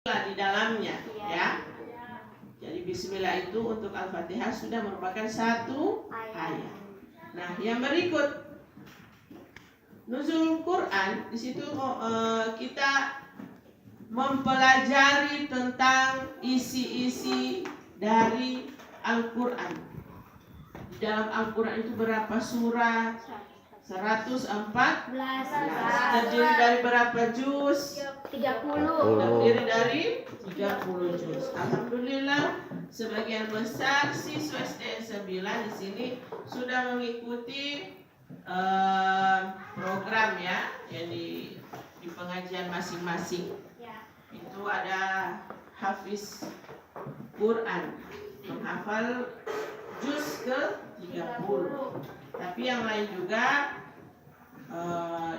di dalamnya, ya. Jadi bismillah itu untuk Al-Fatihah sudah merupakan satu ayat. Nah, yang berikut nuzul Quran, di situ kita mempelajari tentang isi-isi dari Al-Quran. Di dalam Al-Quran itu berapa surah? 114. Terdiri dari berapa juz? 30. Terdiri dari 30 juz. Alhamdulillah, sebagian besar siswa SDN 9 di sini sudah mengikuti program ya, yang di pengajian masing-masing. Itu ada hafiz Quran, menghafal juz ke-30. Tapi yang lain juga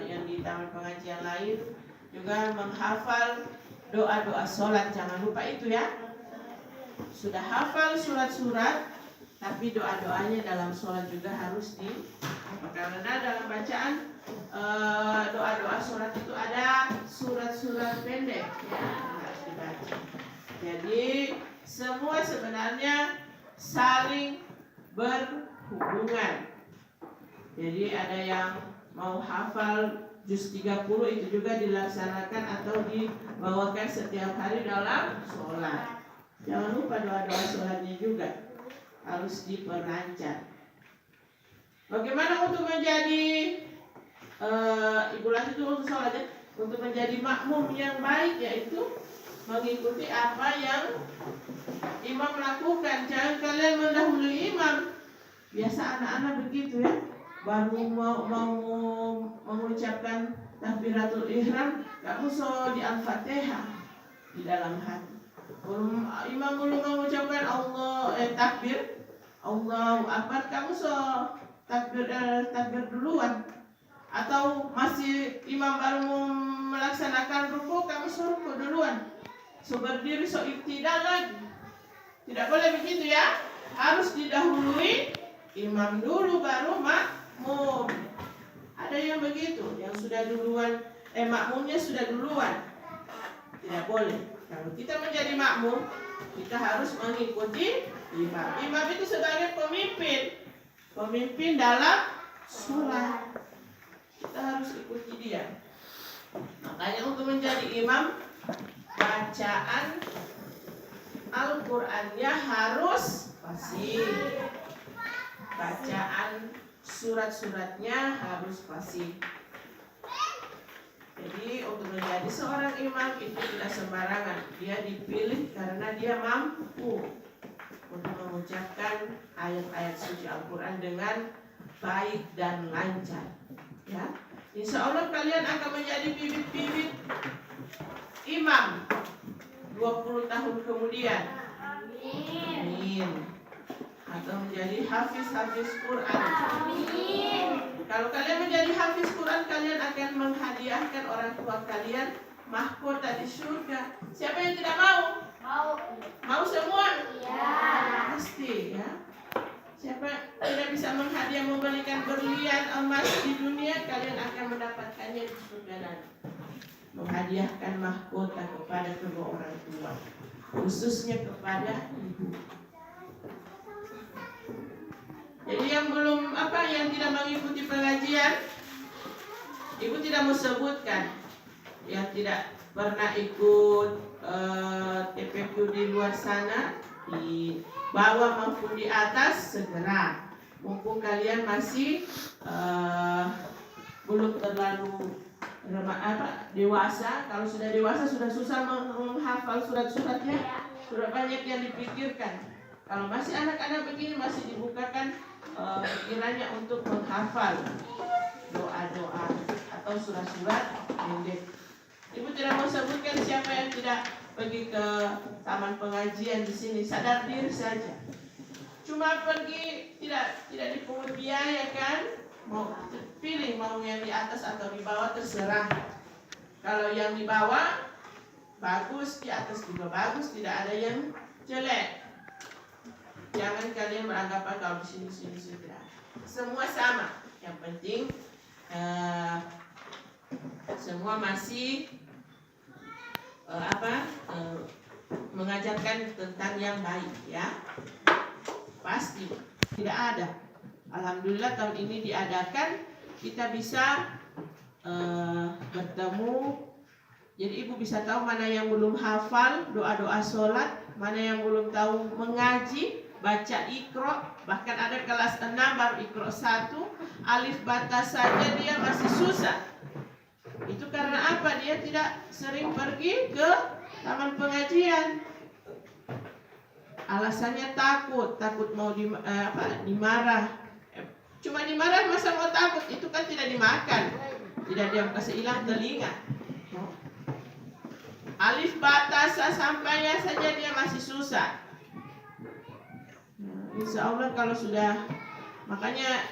yang di taman pengajian lain juga menghafal doa-doa sholat. Jangan lupa itu ya. Sudah hafal surat-surat, tapi doa-doanya dalam sholat juga harus karena dalam bacaan doa-doa sholat itu ada surat-surat pendek ya, harus dibaca. Jadi semua sebenarnya saling berhubungan. Jadi ada yang mau hafal juz 30 itu juga dilaksanakan atau dibawakan setiap hari dalam sholat. Jangan lupa doa-doa sholatnya juga harus diperlancar. Bagaimana untuk menjadi Ibu Lasih itu untuk sholatnya, untuk menjadi makmum yang baik, yaitu mengikuti apa yang imam lakukan. Jangan kalian mendahului imam. Biasa anak-anak begitu ya, baru mau mengucapkan takbiratul ihram, kamu so di Al-Fatihah di dalam hati. Imam belum mengucapkan takbir, Allahu Akbar, kamu so takbir duluan. Atau masih imam baru melaksanakan ruku, kamu so ruku duluan. So berdiri, so iktidal lagi. Tidak boleh begitu ya. Harus didahului imam dulu baru makmum. Ada yang begitu, yang sudah duluan, makmumnya sudah duluan. Tidak boleh. Kalau kita menjadi makmum, kita harus mengikuti imam. Imam itu sebagai pemimpin dalam sholat. Kita harus ikuti dia. Makanya untuk menjadi imam, bacaan Al-Qur'annya harus fasih. Bacaan surat-suratnya harus fasih. Jadi untuk menjadi seorang imam itu tidak sembarangan. Dia dipilih karena dia mampu untuk mengucapkan ayat-ayat suci Al-Quran dengan baik dan lancar. Ya, insya Allah kalian akan menjadi bibit-bibit imam 20 tahun kemudian. Amin. Atau menjadi hafiz Quran. Amin. Kalau kalian menjadi hafiz Quran, kalian akan menghadiahkan orang tua kalian mahkota di surga. Siapa yang tidak mau? Mau semua? Iya. Pasti ya. Siapa tidak bisa menghadiah, memberikan berlian emas di dunia, kalian akan mendapatkannya di surga nanti. Menghadiahkan mahkota kepada kedua orang tua, khususnya kepada ibu. Jadi yang tidak mengikuti pengajian, ibu tidak mau sebutkan. Yang tidak pernah ikut TPQ di luar sana, di bawah maupun di atas, segera. Mumpung kalian masih belum terlalu dewasa. Kalau sudah dewasa sudah susah menghafal surat-suratnya, sudah banyak yang dipikirkan. Kalau masih anak-anak begini masih dibukakan pikirannya untuk menghafal doa-doa atau surat-surat pendek. Ibu tidak mau sebutkan siapa yang tidak pergi ke taman pengajian di sini, sadar diri saja. Cuma pergi tidak dipungut biaya kan? Mau pilih mau yang di atas atau di bawah, terserah. Kalau yang di bawah bagus, di atas juga bagus, tidak ada yang jelek. Jangan kalian beranggapan kalau di sini tidak. Semua sama. Yang penting semua masih mengajarkan tentang yang baik ya. Pasti tidak ada. Alhamdulillah tahun ini diadakan, kita bisa bertemu. Jadi ibu bisa tahu mana yang belum hafal doa-doa sholat, mana yang belum tahu mengaji, baca Iqra, bahkan ada kelas 6 baru Iqra 1, alif batas saja dia masih susah. Itu karena apa? Dia tidak sering pergi ke taman pengajian. Alasannya takut mau dimarah. Cuma dimarah masa mau takut? Itu kan tidak dimakan, tidak dia kasih hilang telinga. Alif batas sampainya saja dia masih susah. Insya Allah kalau sudah, makanya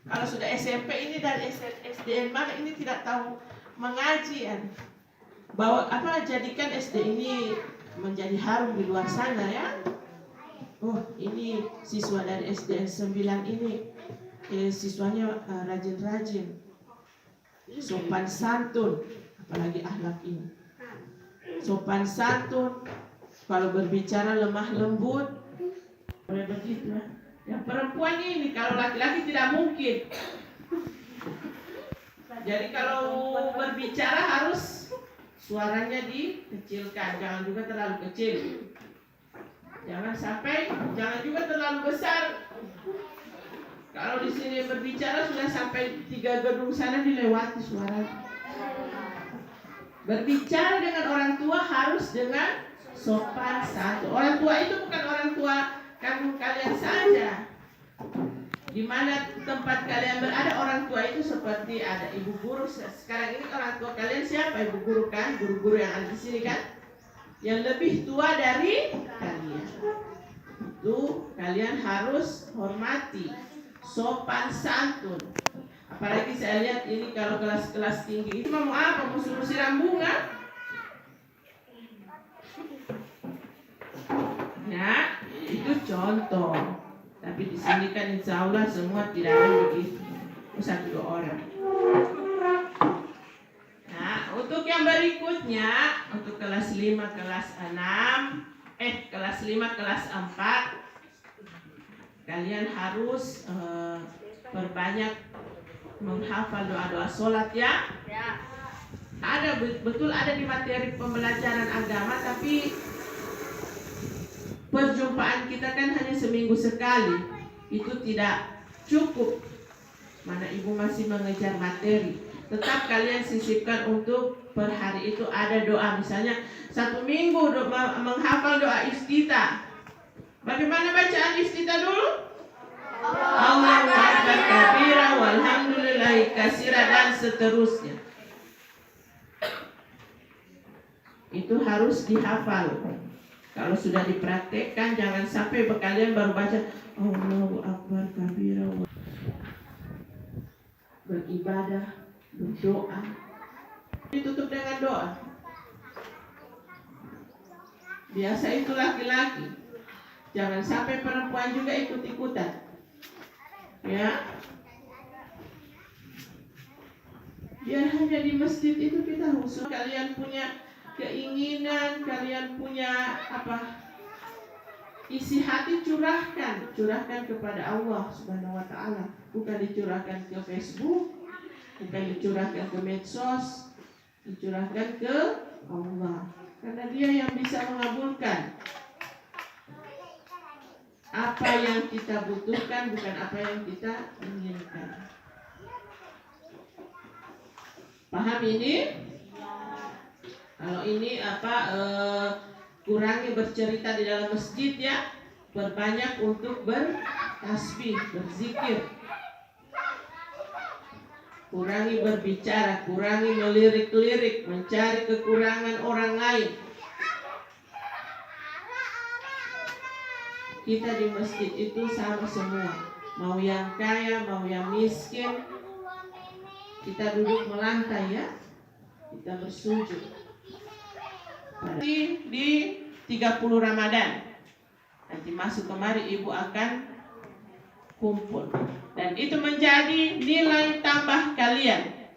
kalau sudah SMP ini dan SDN mana ini tidak tahu mengaji ya. Jadikan SD ini menjadi harum di luar sana ya. Oh ini siswa dari SDN 9 ini siswanya rajin-rajin, sopan santun, apalagi akhlak ini. Sopan santun, kalau berbicara lemah lembut, boleh begitu ya. Yang perempuan ini, kalau laki-laki tidak mungkin. Jadi kalau berbicara harus suaranya dikecilkan, jangan juga terlalu kecil. Jangan juga terlalu besar. Kalau di sini berbicara sudah sampai 3 gedung sana dilewati suaranya. Berbicara dengan orang tua harus dengan sopan santun. Orang tua itu bukan orang tua kampung kalian saja. Di mana tempat kalian berada, orang tua itu seperti ada ibu guru. Sekarang ini orang tua kalian siapa? Ibu guru kan? Guru-guru yang ada di sini kan? Yang lebih tua dari kalian. Itu kalian harus hormati, sopan santun. Apalagi saya lihat ini kalau kelas-kelas tinggi itu mau apa? Mau suruh siram bunga? Ya, itu contoh. Tapi di sini kan insya Allah semua tidak ada begitu. 1-2 orang. Nah, untuk yang berikutnya, untuk kelas 5, kelas 6, kelas 5, kelas 4, kalian harus perbanyak menghafal doa-doa sholat ya. Ada betul ada di materi pembelajaran agama, tapi perjumpaan kita kan hanya seminggu sekali, itu tidak cukup. Mana ibu masih mengejar materi, tetap kalian sisipkan untuk per hari itu ada doa. Misalnya 1 minggu menghafal doa iftitah. Bagaimana bacaan iftitah dulu? Allahu akbar kabira walhamdulillahi katsira dan seterusnya. Itu harus dihafal. Kalau sudah dipraktekkan, jangan sampai kalian baru baca Allahu akbar kabira, beribadah, berdoa, ditutup dengan doa. Biasa itu laki-laki, jangan sampai perempuan juga ikut-ikutan. Ya, biar hanya di masjid itu kita khusus. Kalian punya keinginan, kalian punya isi hati, curahkan kepada Allah Subhanahu wa taala, bukan dicurahkan ke Facebook, bukan dicurahkan ke medsos, dicurahkan ke Allah, karena Dia yang bisa mengabulkan apa yang kita butuhkan, bukan apa yang kita inginkan. Paham ini? Kalau ini kurangi bercerita di dalam masjid ya, berbanyak untuk bertasbih, berzikir. Kurangi berbicara, kurangi melirik-lirik, mencari kekurangan orang lain. Kita di masjid itu sama semua, mau yang kaya, mau yang miskin. Kita duduk melantai ya, kita bersujud. Di 30 Ramadan nanti masuk kemari ibu akan kumpul, dan itu menjadi nilai tambah kalian.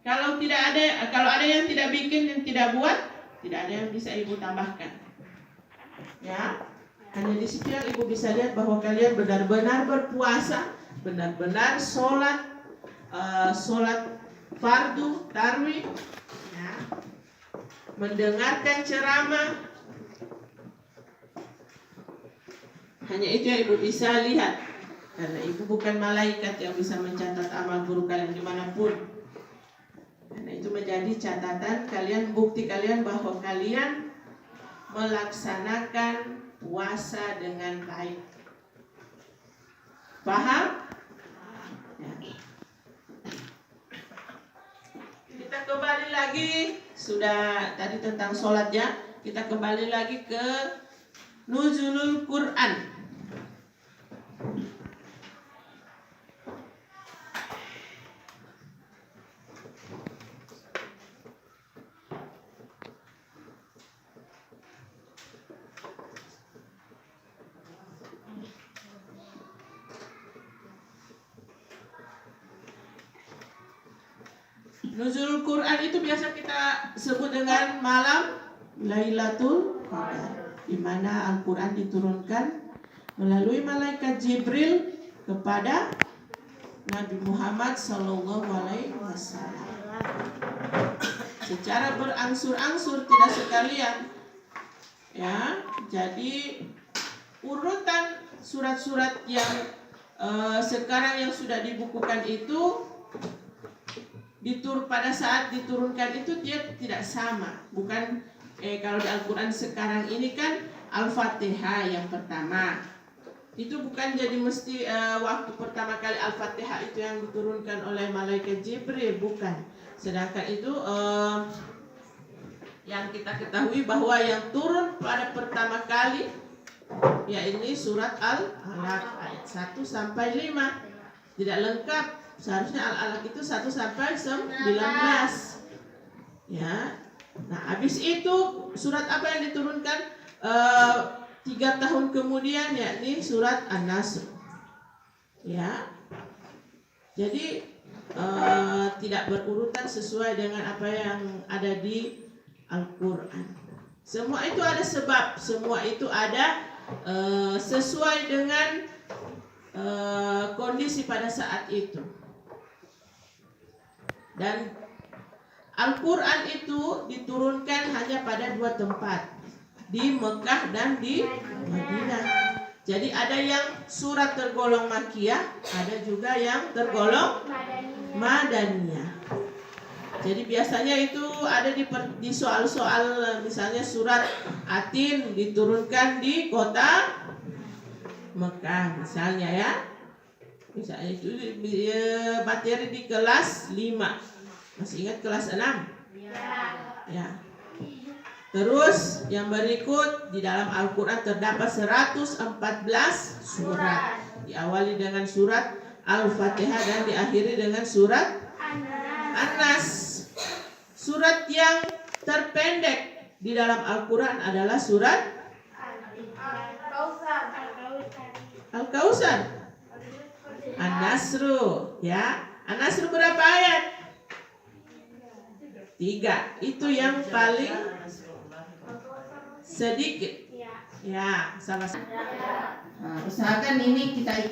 Kalau ada yang tidak bikin, yang tidak buat, Tidak ada yang bisa ibu tambahkan. Ya, hanya di situ yang ibu bisa lihat bahwa kalian benar-benar berpuasa, benar-benar sholat fardu, tarwih, ya, mendengarkan ceramah. Hanya itu yang ibu bisa lihat, karena ibu bukan malaikat yang bisa mencatat amal buruk kalian dimanapun. Karena itu menjadi catatan kalian, bukti kalian bahwa kalian melaksanakan puasa dengan baik. Paham? Ya. Kita kembali lagi, sudah tadi tentang sholat ya. Kita kembali lagi ke nuzulul Quran. Nuzul Quran itu biasa kita sebut dengan malam Lailatul Qadar, di mana Al-Quran diturunkan melalui malaikat Jibril kepada Nabi Muhammad SAW secara berangsur-angsur, tidak sekalian. Ya, jadi urutan surat-surat yang sekarang yang sudah dibukukan itu pada saat diturunkan itu dia tidak sama. Bukan kalau di Al-Quran sekarang ini kan Al-Fatihah yang pertama. Itu bukan jadi mesti waktu pertama kali Al-Fatihah itu yang diturunkan oleh malaikat Jibril, bukan. Sedangkan itu yang kita ketahui bahwa yang turun pada pertama kali ya ini surat Al-Alaq ayat 1 sampai 5. Tidak lengkap. Seharusnya Al-Alaq itu 1 sampai 19. Ya. Nah, habis itu surat apa yang diturunkan 3 tahun kemudian, yakni surat An-Nasr. Ya. Jadi tidak berurutan sesuai dengan apa yang ada di Al-Quran. Semua itu ada sebab, semua itu ada sesuai dengan kondisi pada saat itu. Dan Al-Quran itu diturunkan hanya pada 2 tempat, di Mekah dan di Madinah. Jadi ada yang surat tergolong Makkiyah, ada juga yang tergolong Madaniyah. Jadi biasanya itu ada di soal-soal, misalnya surat Atin diturunkan di kota Mekah misalnya ya. Misalnya itu materi di kelas 5. Masih ingat kelas 6? Ya. Terus yang berikut, di dalam Al-Quran terdapat 114 surat. Diawali dengan surat Al-Fatihah dan diakhiri dengan surat An-Nas. Surat yang terpendek di dalam Al-Quran adalah surat Al-Kautsar. An-Nasru, ya. An-Nasru berapa ayat? 3. Itu yang paling sedikit. Ya, sama-sama. Usahakan ini kita